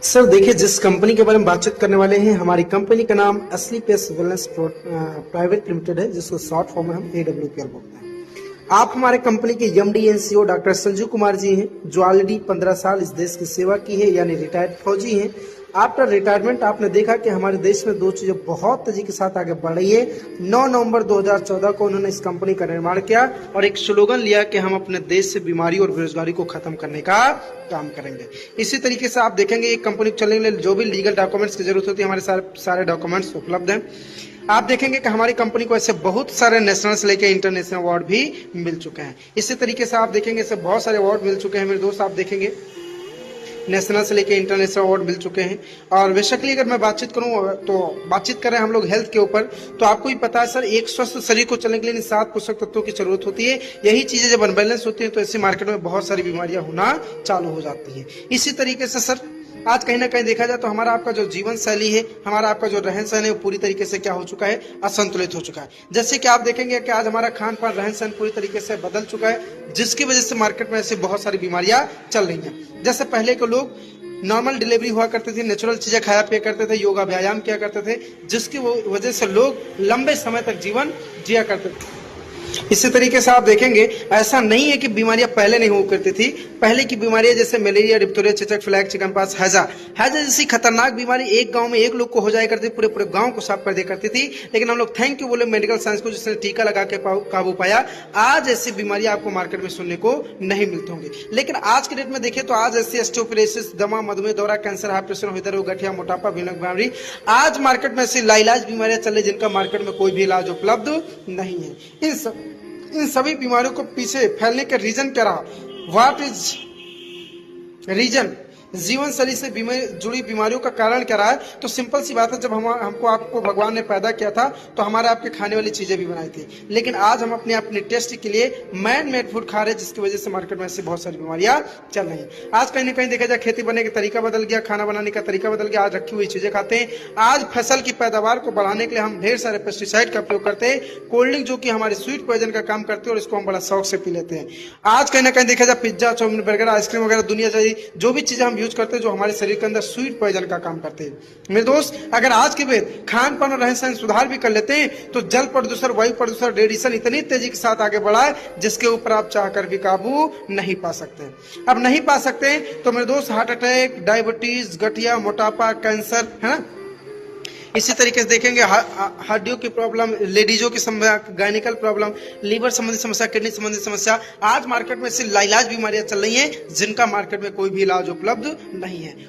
Sir देखिए, जिस company के बारे में बातचीत करने वाले हैं, हमारी कंपनी का नाम असली पेस वेलनेस प्राइवेट लिमिटेड है, जिसको शॉर्ट फॉर्म में हम AWPL बोलते हैं। आप हमारे कंपनी के MD and CEO doctor Sanjeev Kumar ji हैं, जो ऑलरेडी 15 साल इस देश की सेवा की है, यानी रिटायर्ड फौजी हैं। आफ्टर रिटायरमेंट आपने देखा कि हमारे देश में दो चीजें बहुत तेजी के साथ आगे बढ़ रही है। 9 नवंबर 2014 को उन्होंने इस कंपनी का निर्माण किया और एक स्लोगन लिया कि हम अपने देश से बीमारी और बेरोजगारी को खत्म करने का काम करेंगे। इसी तरीके से आप देखेंगे एक कंपनी को चलने के लिए जो भी लीगल डॉक्यूमेंट्स की जरूरत होती है, हमारे सारे डॉक्यूमेंट्स उपलब्ध हैं। आप देखेंगे कि हमारी कंपनी को ऐसे बहुत सारे नेशनल से लेकर इंटरनेशनल अवार्ड भी मिल चुके हैं। इसी तरीके से आप देखेंगे ऐसे बहुत सारे अवार्ड मिल चुके हैं मेरे दोस्त। आप देखेंगे नेशनल से लेकर इंटरनेशनल अवार्ड मिल चुके हैं। और बेसिकली अगर मैं बातचीत करूं तो बातचीत करें हम लोग हेल्थ के ऊपर, तो आपको भी पता है सर, एक स्वस्थ शरीर को चलने के लिए 7 पोषक तत्वों की जरूरत होती है। यही चीजें जब अनबैलेंस होती हैं तो ऐसी मार्केट में बहुत सारी बीमारियां होना चालू हो जाती है। इसी तरीके से सर आज कहीं ना कहीं देखा जाए तो हमारा आपका जो जीवन शैली है, हमारा आपका जो रहन सहन है, वो पूरी तरीके से क्या हो चुका है, असंतुलित हो चुका है। जैसे कि आप देखेंगे कि आज हमारा खान पान रहन सहन पूरी तरीके से बदल चुका है, जिसकी वजह से मार्केट में ऐसी बहुत सारी बीमारियां चल रही हैं। जैसे पहले के लोग नॉर्मल डिलीवरी हुआ करती थी, नेचुरल चीजें खाया पिया करते थे, योगा व्यायाम किया करते थे, जिसकी वजह से लोग लंबे समय तक जीवन जिया करते थे। इसी तरीके से आप देखेंगे ऐसा नहीं है कि बीमारियां पहले नहीं हुआ करती थी। पहले की बीमारियां जैसे मलेरिया, डिप्थीरिया, चेचक, फ्लैग, चिकनपॉक्स, हैजा जैसी खतरनाक बीमारी एक गांव में एक लोग को हो जाया करती, पूरे पूरे गांव को साफ कर दिया करती थी। लेकिन हम लोग थैंक यू बोले मेडिकल साइंस को, जिसने टीका लगा के काबू पाया। आज ऐसी बीमारियां आपको मार्केट में सुनने को नहीं मिलती होंगी। लेकिन आज के डेट में देखें तो आज ऐसी ऑस्टियोपोरोसिस, दमा, मधुमेह, दौरा, कैंसर, हाई प्रेशर, हृदय रोग, गठिया, मोटापा, भीलक बीमारी, आज मार्केट में ऐसी लाइलाज बीमारियां चल रही जिनका मार्केट में कोई भी इलाज उपलब्ध नहीं है। इन सभी बीमारियों को पीछे फैलने का रीजन क्या रहा? What is region? जीवन शैली से जुड़ी बीमारियों का कारण क्या रहा है? तो सिंपल सी बात है, जब हमको आपको भगवान ने पैदा किया था तो हमारे आपके खाने वाली चीजें भी बनाई थी। लेकिन आज हम अपने टेस्ट के लिए मैन मेड फूड खा रहे हैं, जिसकी वजह से मार्केट में ऐसी बहुत सारी बीमारियां चल रही हैं। आज कहीं ना कहीं देखा जाए खेती बनने का तरीका बदल गया, खाना बनाने का तरीका बदल गया। आज रखी हुई चीजें खाते हैं। आज फसल की पैदावार को बढ़ाने के लिए हम ढेर सारे पेस्टिसाइड का उपयोग करते हैं। कोल्ड ड्रिंक जो कि हमारे स्वीट पॉइजन का काम करते हैं और इसको हम बड़ा शौक से पी लेते हैं। आज कहीं ना कहीं देखा जाए पिज्जा, चाउमीन, बर्गर, आइसक्रीम वगैरह दुनिया चाहिए जो भी चीजें हम यूज करते हैं, जो हमारे शरीर के अंदर स्वीट पॉइजन का काम करते हैं। मेरे दोस्त, अगर आज के बाद खान पान और रहन सहन सुधार भी कर लेते हैं तो जल प्रदूषण, वायु प्रदूषण, रेडिएशन इतनी तेजी के साथ आगे बढ़ा है जिसके ऊपर आप चाहकर भी काबू नहीं पा सकते। अब नहीं पा सकते तो मेरे दोस्त हार्ट अटैक, डायबिटीज, गठिया, मोटापा, कैंसर, है ना। इसी तरीके से देखेंगे हड्डियों की प्रॉब्लम, लेडीजों की समस्या, गायनिकल प्रॉब्लम, लीवर संबंधी समस्या, किडनी संबंधी समस्या, आज मार्केट में ऐसी लाइलाज बीमारियां चल रही हैं जिनका मार्केट में कोई भी इलाज उपलब्ध नहीं है।